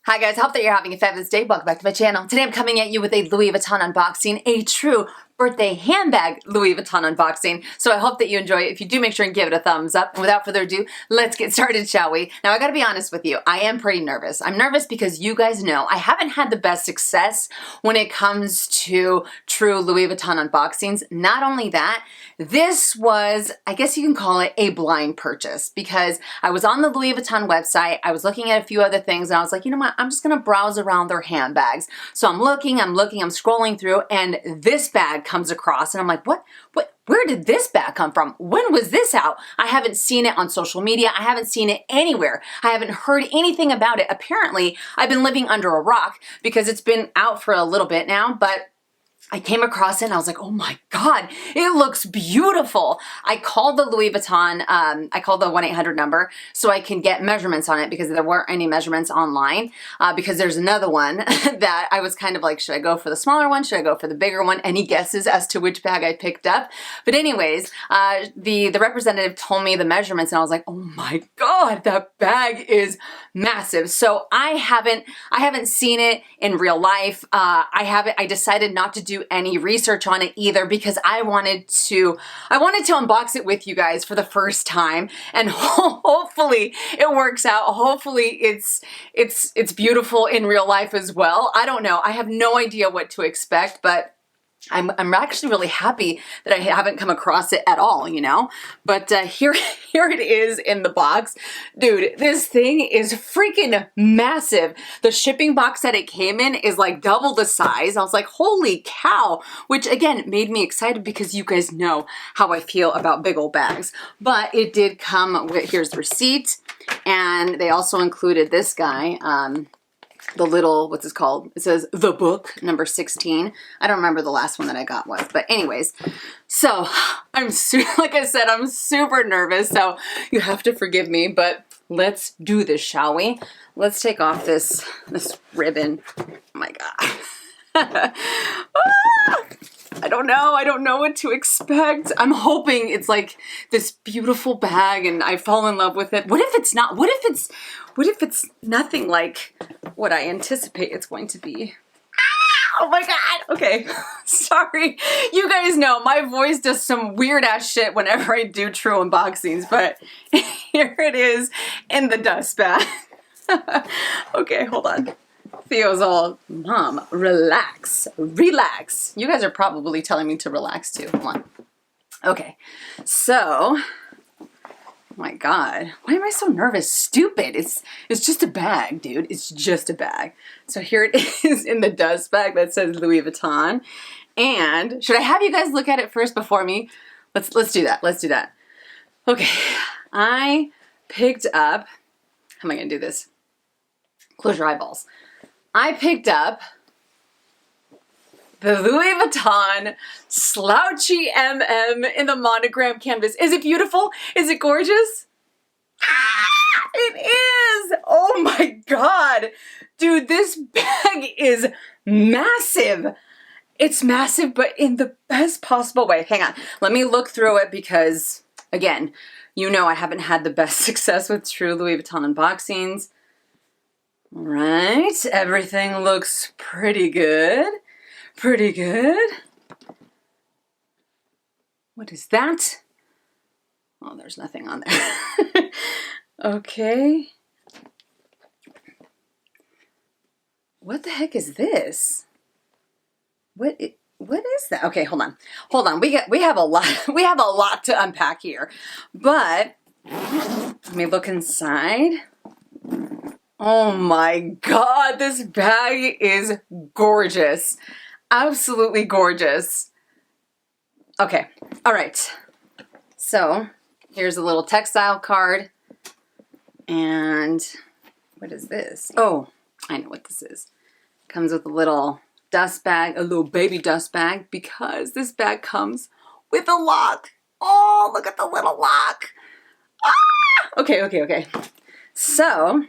Hi guys, hope that you're having a fabulous day. Welcome back to my channel. Today I'm coming at you with a Louis Vuitton unboxing, a true birthday handbag Louis Vuitton unboxing. So I hope that you enjoy it. If you do, make sure and give it a thumbs up. And without further ado, let's get started, shall we? Now I gotta be honest with you, I am pretty nervous. I'm nervous because you guys know I haven't had the best success when it comes to true Louis Vuitton unboxings. Not only that, this was, I guess you can call it a blind purchase because I was on the Louis Vuitton website, I was looking at a few other things and I was like, you know what, I'm just gonna browse around their handbags. So I'm looking, I'm scrolling through and this bag comes across and I'm like, what, where did this bag come from? When was this out? I haven't seen it on social media. I haven't seen it anywhere. I haven't heard anything about it. Apparently, I've been living under a rock because it's been out for a little bit now, but I came across it and I was like, oh my God, it looks beautiful. I called the Louis Vuitton, I called the 1-800 number so I can get measurements on it because there weren't any measurements online because there's another one that I was kind of like, should I go for the smaller one? Should I go for the bigger one? Any guesses as to which bag I picked up? But anyways, the representative told me the measurements and I was like, oh my God, that bag is massive. So I haven't seen it in real life. I decided not to do any research on it either because I wanted to unbox it with you guys for the first time and hopefully it works out. Hopefully it's beautiful in real life as well. I don't know. I have no idea what to expect, but I'm actually really happy that I haven't come across it at all, you know? But here it is in the box. Dude, this thing is freaking massive. The shipping box that it came in is like double the size. I was like, holy cow, which again made me excited because you guys know how I feel about big old bags. But it did come with, here's the receipt, and they also included this guy, the little, what's this called? It says the book number 16. I don't remember the last one that I got was, but anyways, so like I said, I'm super nervous, so you have to forgive me, but let's do this, shall we? Let's take off this ribbon. Oh my God. I don't know what to expect. I'm hoping it's like this beautiful bag and I fall in love with it. What if it's not? What if it's nothing like what I anticipate it's going to be? Oh my God. Okay. Sorry. You guys know my voice does some weird ass shit whenever I do true unboxings, but here it is in the dust bag. Okay, hold on. Theo's all, Mom, relax, relax. You guys are probably telling me to relax too. Come on. Okay, so, oh my God, why am I so nervous? Stupid. It's just a bag, dude. It's just a bag. So here it is in the dust bag that says Louis Vuitton. And should I have you guys look at it first before me? Let's do that. Let's do that. Okay, I picked up. How am I gonna do this? Close your eyeballs. I picked up the Louis Vuitton Slouchy MM in the monogram canvas. Is it beautiful? Is it gorgeous? Ah, it is! Oh my God. Dude, this bag is massive. It's massive, but in the best possible way. Hang on. Let me look through it because, again, you know I haven't had the best success with true Louis Vuitton unboxings. All right, everything looks pretty good. Pretty good. What is that? Oh, there's nothing on there. Okay. What the heck is this? What is that? Okay, hold on. Hold on. We have a lot to unpack here. But let me look inside. Oh my God, this bag is gorgeous. Absolutely gorgeous. Okay, all right. So here's a little textile card. And what is this? Oh, I know what this is. Comes with a little dust bag, a little baby dust bag, because this bag comes with a lock. Oh, look at the little lock. Ah! Okay. So,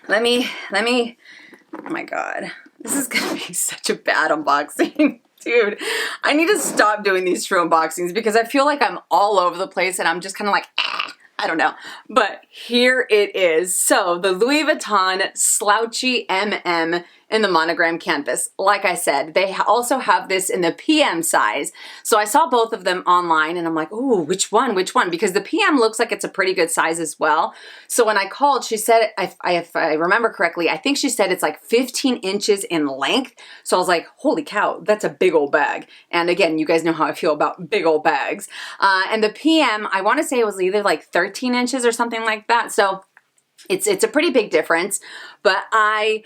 let me, oh my God, this is gonna be such a bad unboxing. Dude, I need to stop doing these true unboxings because I feel like I'm all over the place and I'm just kind of like, ah. I don't know, but here it is. So the Louis Vuitton Slouchy MM in the monogram canvas. Like I said, they also have this in the PM size. So I saw both of them online and I'm like, ooh, which one? Which one? Because the PM looks like it's a pretty good size as well. So when I called, she said, if I remember correctly, I think she said it's like 15 inches in length. So I was like, holy cow, that's a big old bag. And again, you guys know how I feel about big old bags. And the PM, I want to say it was either like 13 inches or something like that. So it's a pretty big difference, but I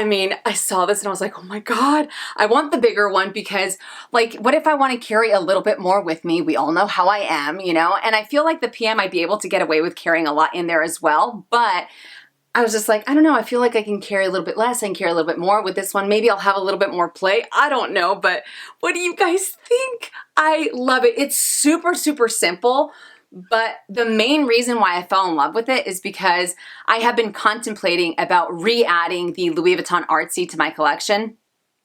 mean, I saw this and I was like, oh my God, I want the bigger one because like, what if I want to carry a little bit more with me? We all know how I am, you know, and I feel like the PM I'd be able to get away with carrying a lot in there as well. But I was just like, I don't know. I feel like I can carry a little bit less. I can carry a little bit more with this one. Maybe I'll have a little bit more play. I don't know, but what do you guys think? I love it. It's super, super simple. But the main reason why I fell in love with it is because I have been contemplating about re-adding the Louis Vuitton Artsy to my collection.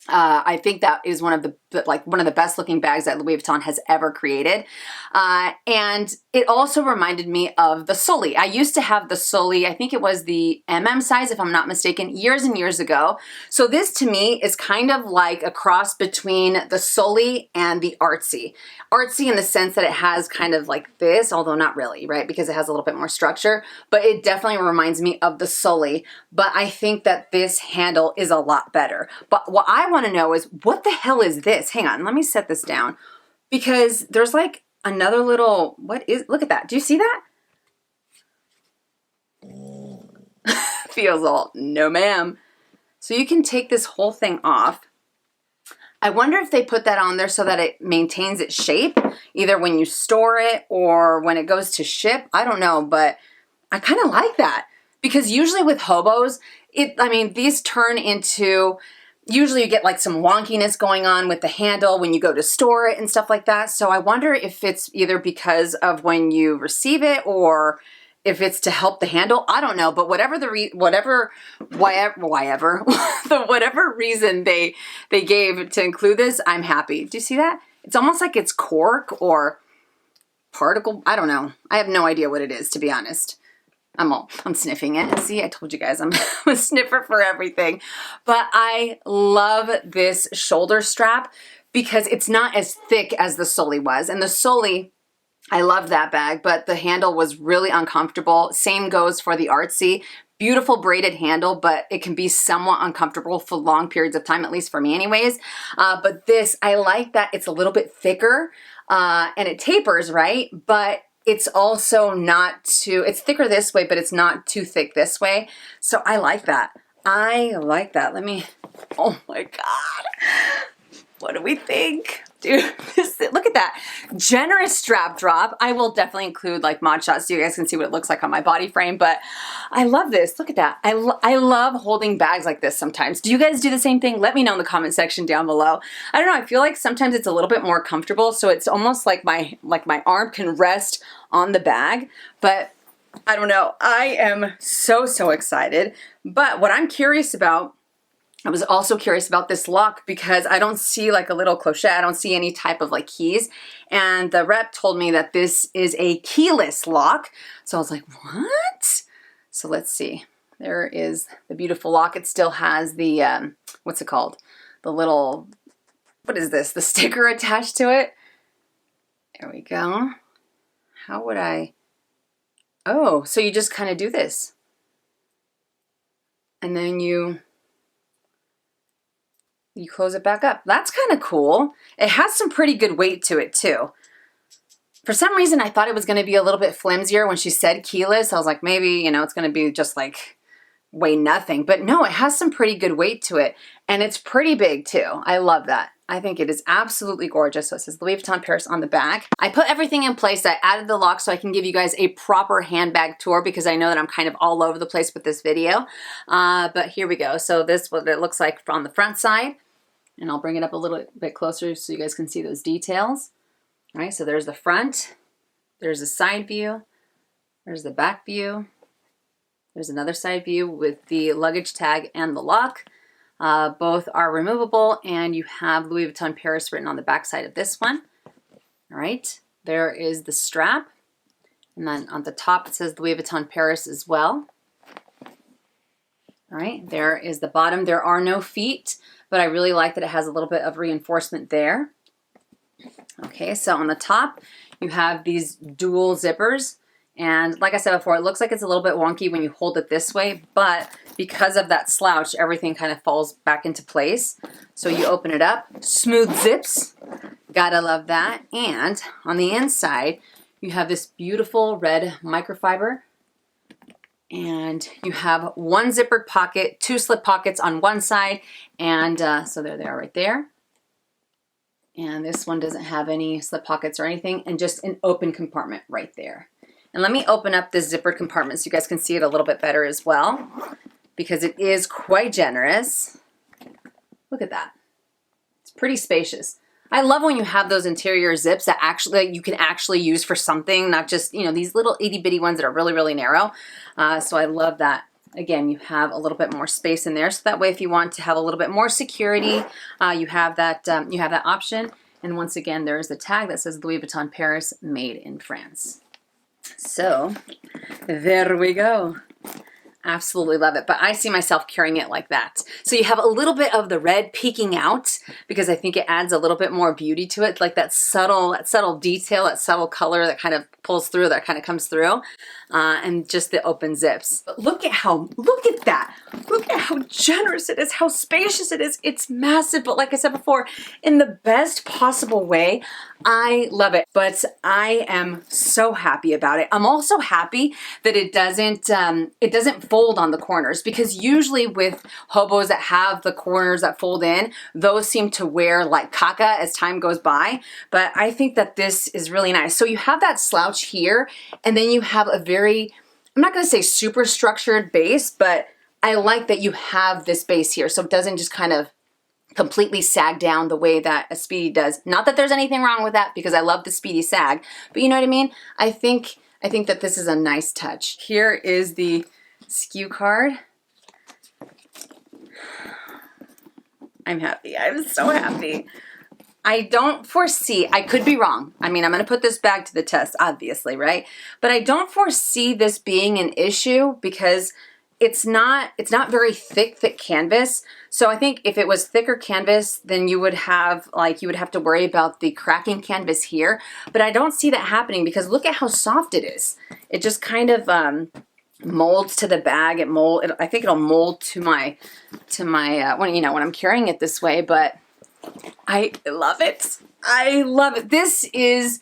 I think that is one of the best looking bags that Louis Vuitton has ever created. And it also reminded me of the Sully. I used to have the Sully, I think it was the MM size, if I'm not mistaken, years and years ago. So this to me is kind of like a cross between the Sully and the Artsy. Artsy in the sense that it has kind of like this, although not really, right? Because it has a little bit more structure, but it definitely reminds me of the Sully. But I think that this handle is a lot better. But what I want to know is, what the hell is this? Hang on, let me set this down because there's like another little, look at that. Do you see that? Feels all, no ma'am. So you can take this whole thing off. I wonder if they put that on there so that it maintains its shape, either when you store it or when it goes to ship. I don't know, but I kind of like that because usually with hobos, these turn into, usually you get like some wonkiness going on with the handle when you go to store it and stuff like that. So I wonder if it's either because of when you receive it or if it's to help the handle. I don't know, but whatever reason they gave to include this, I'm happy. Do you see that? It's almost like it's cork or particle. I don't know. I have no idea what it is, to be honest. I'm sniffing it. See, I told you guys I'm a sniffer for everything. But I love this shoulder strap because it's not as thick as the Sully was. And the Sully, I love that bag, but the handle was really uncomfortable. Same goes for the Artsy. Beautiful braided handle, but it can be somewhat uncomfortable for long periods of time, at least for me anyways. But this, I like that it's a little bit thicker and it tapers, right? But it's also not too, it's thicker this way, but it's not too thick this way. So I like that. I like that. Oh my God. What do we think? Dude, look at that. Generous strap drop. I will definitely include like mod shots so you guys can see what it looks like on my body frame, but I love this. Look at that. I love holding bags like this sometimes. Do you guys do the same thing? Let me know in the comment section down below. I don't know. I feel like sometimes it's a little bit more comfortable, so it's almost like my arm can rest on the bag, but I don't know. I am so excited. But what I'm curious about, I was also curious about this lock because I don't see like a little cloche. I don't see any type of like keys. And the rep told me that this is a keyless lock. So I was like, what? So let's see. There is the beautiful lock. It still has the, what's it called? The little, what is this? The sticker attached to it. There we go. How would I? Oh, so you just kind of do this. And then you close it back up. That's kind of cool. It has some pretty good weight to it too. For some reason, I thought it was going to be a little bit flimsier when she said keyless. I was like, maybe, you know, it's going to be just like weigh nothing. But no, it has some pretty good weight to it. And it's pretty big too. I love that. I think it is absolutely gorgeous. So it says Louis Vuitton Paris on the back. I put everything in place. I added the lock so I can give you guys a proper handbag tour because I know that I'm kind of all over the place with this video. But here we go. So this is what it looks like on the front side. And I'll bring it up a little bit closer so you guys can see those details. All right, so there's the front. There's a side view. There's the back view. There's another side view with the luggage tag and the lock. Both are removable, and you have Louis Vuitton Paris written on the back side of this one. All right, there is the strap. And then on the top, it says Louis Vuitton Paris as well. All right, there is the bottom. There are no feet, but I really like that it has a little bit of reinforcement there. Okay, so on the top, you have these dual zippers. And like I said before, it looks like it's a little bit wonky when you hold it this way, but because of that slouch, everything kind of falls back into place. So you open it up, smooth zips. Gotta love that. And on the inside, you have this beautiful red microfiber. And you have one zippered pocket, two slip pockets on one side, and so there they are right there. And this one doesn't have any slip pockets or anything, and just an open compartment right there. And let me open up this zippered compartment so you guys can see it a little bit better as well, because it is quite generous. Look at that. It's pretty spacious. I love when you have those interior zips that actually you can actually use for something, not just, you know, these little itty bitty ones that are really, really narrow. So I love that. Again, you have a little bit more space in there. So that way, if you want to have a little bit more security, you have that option. And once again, there's the tag that says Louis Vuitton Paris, made in France. So there we go. Absolutely love it, but I see myself carrying it like that. So you have a little bit of the red peeking out because I think it adds a little bit more beauty to it, like that subtle detail, that subtle color that kind of pulls through, that kind of comes through, and just the open zips. But look at that. Look at how generous it is, how spacious it is. It's massive, but like I said before, in the best possible way. I love it, but I am so happy about it. I'm also happy that it doesn't fold on the corners, because usually with hobos that have the corners that fold in, those seem to wear like caca as time goes by. But I think that this is really nice. So you have that slouch here, and then you have a very, I'm not going to say super structured base, but I like that you have this base here, so it doesn't just kind of completely sag down the way that a Speedy does. Not that there's anything wrong with that, because I love the Speedy sag, but you know what I mean? I think that this is a nice touch. Here is the SKU card. I'm happy. I'm so happy. I don't foresee, I could be wrong. I mean, I'm going to put this bag to the test, obviously, right? But I don't foresee this being an issue because it's not very thick canvas. So I think if it was thicker canvas, then you would have to worry about the cracking canvas here. But I don't see that happening because look at how soft it is. It just kind of molds to the bag. I think it'll mold to my when I'm carrying it this way. But I love it. I love it. This is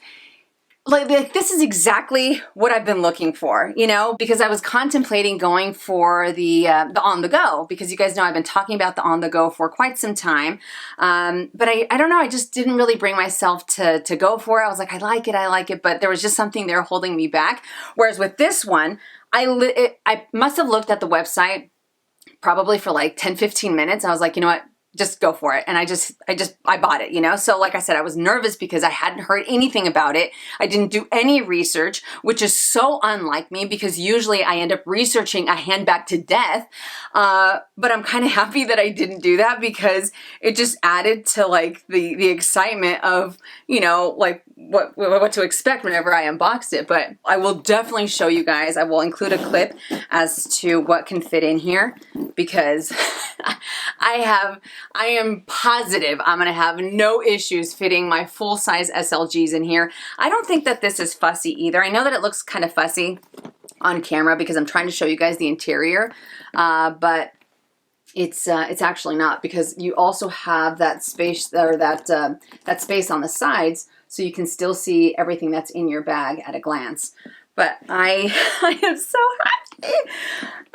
exactly what I've been looking for, you know, because I was contemplating going for the on the go, because you guys know I've been talking about the on the go for quite some time. But I don't know, I just didn't really bring myself to go for it. I was like, I like it, but there was just something there holding me back. Whereas with this one, I must have looked at the website probably for like 10-15 minutes. I was like, you know what? Just go for it. And I bought it, you know? So like I said, I was nervous because I hadn't heard anything about it. I didn't do any research, which is so unlike me because usually I end up researching a handbag to death. But I'm kind of happy that I didn't do that because it just added to like the excitement of, you know, like what to expect whenever I unboxed it. But I will definitely show you guys. I will include a clip as to what can fit in here because I am positive I'm gonna have no issues fitting my full-size SLGs in here. I don't think that this is fussy either. I know that it looks kind of fussy on camera because I'm trying to show you guys the interior, but it's actually not, because you also have that space, or that space on the sides, so you can still see everything that's in your bag at a glance. But I am so happy.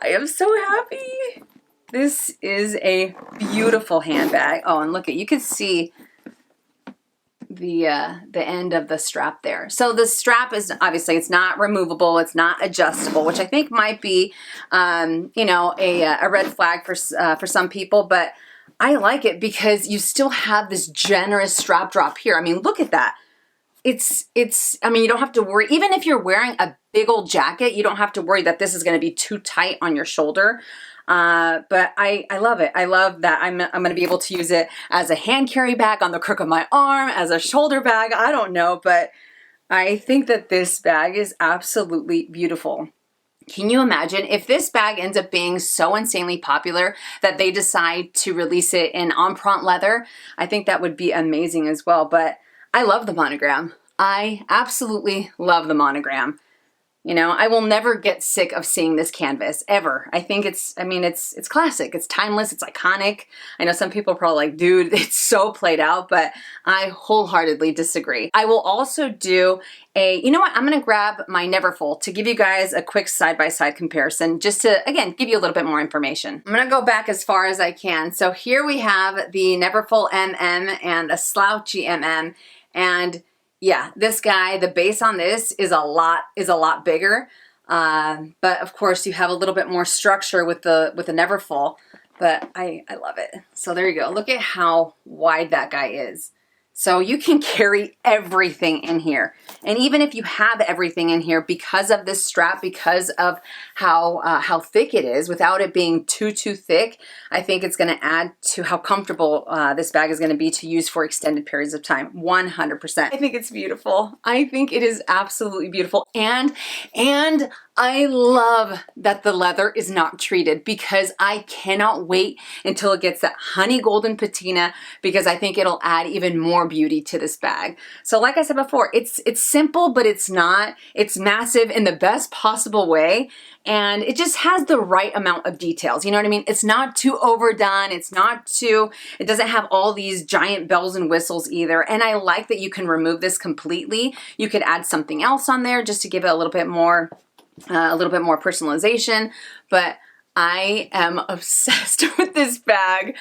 I am so happy. This is a beautiful handbag. Oh, and look, you can see the end of the strap there. So the strap is obviously, it's not removable, it's not adjustable, which I think might be, you know, a red flag for some people. But I like it because you still have this generous strap drop here. I mean, look at that. I mean, you don't have to worry. Even if you're wearing a big old jacket, you don't have to worry that this is going to be too tight on your shoulder. But I love it. I love that I'm going to be able to use it as a hand carry bag on the crook of my arm, as a shoulder bag. I don't know, but I think that this bag is absolutely beautiful. Can you imagine if this bag ends up being so insanely popular that they decide to release it in empreinte leather? I think that would be amazing as well, but I love the monogram. I absolutely love the monogram. You know, I will never get sick of seeing this canvas, ever. I think it's classic, it's timeless, it's iconic. I know some people are probably like, dude, it's so played out, but I wholeheartedly disagree. I will also do you know what, I'm gonna grab my Neverfull to give you guys a quick side-by-side comparison, just to, again, give you a little bit more information. I'm gonna go back as far as I can. So here we have the Neverfull MM and a Slouchy MM, and yeah, this guy, the base on this is a lot bigger, but of course you have a little bit more structure with the Neverfull. But I love it. So there you go. Look at how wide that guy is. So you can carry everything in here. And even if you have everything in here, because of this strap, because of how thick it is, without it being too thick, I think it's gonna add to how comfortable this bag is gonna be to use for extended periods of time, 100%. I think it's beautiful. I think it is absolutely beautiful. And I love that the leather is not treated, because I cannot wait until it gets that honey golden patina, because I think it'll add even more beauty to this bag. So like I said before, it's simple, but it's not. It's massive in the best possible way, and it just has the right amount of details. You know what I mean? It's not too overdone. It doesn't have all these giant bells and whistles either. And I like that you can remove this completely. You could add something else on there just to give it a little bit more personalization, but I am obsessed with this bag.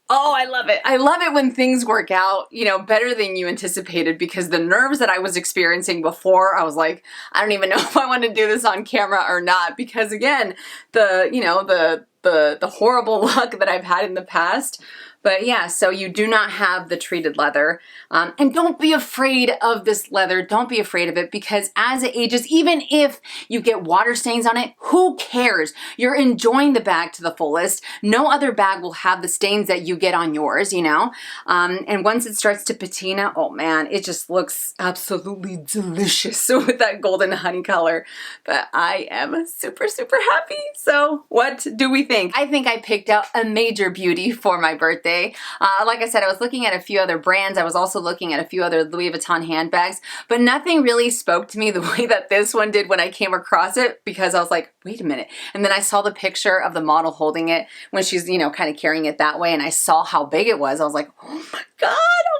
Oh, I love it. I love it when things work out, you know, better than you anticipated, because the nerves that I was experiencing before, I was like, I don't even know if I want to do this on camera or not, because again, the horrible luck that I've had in the past. But yeah, so you do not have the treated leather. And don't be afraid of this leather. Don't be afraid of it, because as it ages, even if you get water stains on it, who cares? You're enjoying the bag to the fullest. No other bag will have the stains that you get on yours, you know? And once it starts to patina, oh man, it just looks absolutely delicious with that golden honey color. But I am super happy. So what do we think? I think I picked out a major beauty for my birthday. Like I said, I was looking at a few other brands. I was also looking at a few other Louis Vuitton handbags, but nothing really spoke to me the way that this one did when I came across it, because I was like, wait a minute. And then I saw the picture of the model holding it when she's, you know, kind of carrying it that way, and I saw how big it was. I was like, oh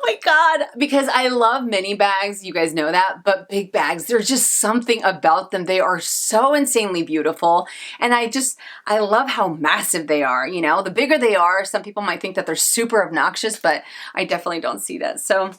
my God, because I love mini bags, you guys know that, but big bags, there's just something about them. They are so insanely beautiful, and I love how massive they are. You know, the bigger they are, some people might think that they're super obnoxious, but I definitely don't see that. So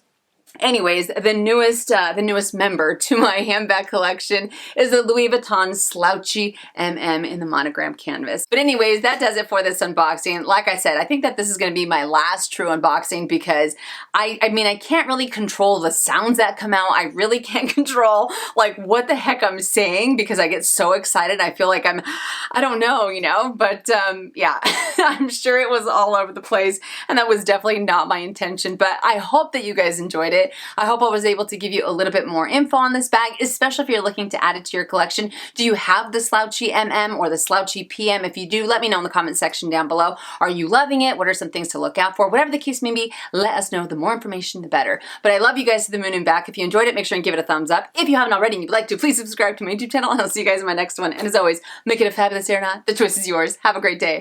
anyways, the newest member to my handbag collection is the Louis Vuitton Slouchy MM in the monogram canvas. But anyways, that does it for this unboxing. Like I said, I think that this is going to be my last true unboxing, because I mean, I can't really control the sounds that come out. I really can't control like what the heck I'm saying, because I get so excited. I feel like I don't know, you know, but yeah, I'm sure it was all over the place, and that was definitely not my intention, but I hope that you guys enjoyed it. I hope I was able to give you a little bit more info on this bag, especially if you're looking to add it to your collection. Do you have the Slouchy MM or the Slouchy PM? If you do, let me know in the comment section down below. Are you loving it? What are some things to look out for? Whatever the case may be, let us know. The more information, the better. But I love you guys to the moon and back. If you enjoyed it, make sure and give it a thumbs up. If you haven't already and you'd like to, please subscribe to my YouTube channel, and I'll see you guys in my next one. And as always, make it a fabulous day or not. The choice is yours. Have a great day.